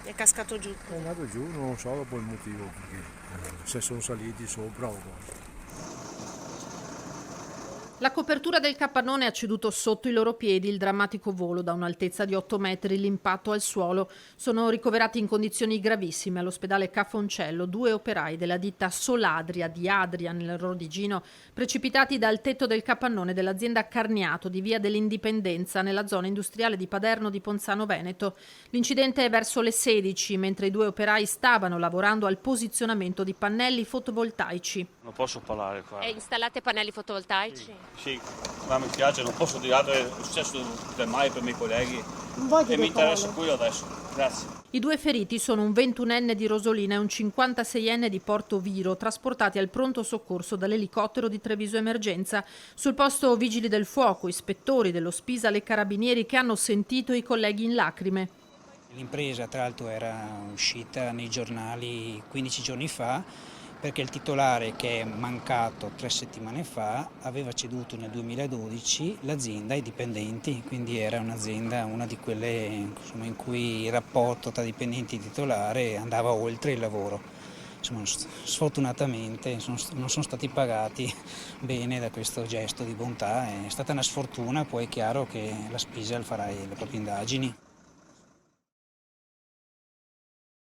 È cascato giù. È andato giù, non so dopo il motivo, perché se sono saliti sopra o cosa. La copertura del capannone ha ceduto sotto i loro piedi, il drammatico volo da un'altezza di 8 metri, l'impatto al suolo. Sono ricoverati in condizioni gravissime all'ospedale Cafoncello 2 operai della ditta Soladria di Adria nel Rodigino, precipitati dal tetto del capannone dell'azienda Carniato di via dell'Indipendenza nella zona industriale di Paderno di Ponzano Veneto. L'incidente è verso le 16, mentre i due operai stavano lavorando al posizionamento di pannelli fotovoltaici. Non posso parlare qua. E installate pannelli fotovoltaici? Sì, ma mi piace, non posso dire altro, è successo mai per i miei colleghi e mi interessa qui adesso. Grazie. I due feriti sono un 21enne di Rosolina e un 56enne di Porto Viro, trasportati al pronto soccorso dall'elicottero di Treviso Emergenza. Sul posto vigili del fuoco, ispettori dello Spisal e carabinieri che hanno sentito i colleghi in lacrime. L'impresa tra l'altro era uscita nei giornali 15 giorni fa perché il titolare, che è mancato 3 settimane fa, aveva ceduto nel 2012 l'azienda ai dipendenti, quindi era un'azienda, una di quelle in cui il rapporto tra dipendenti e titolare andava oltre il lavoro. Insomma, sfortunatamente non sono stati pagati bene da questo gesto di bontà, è stata una sfortuna, poi è chiaro che la Spisal farà le proprie indagini.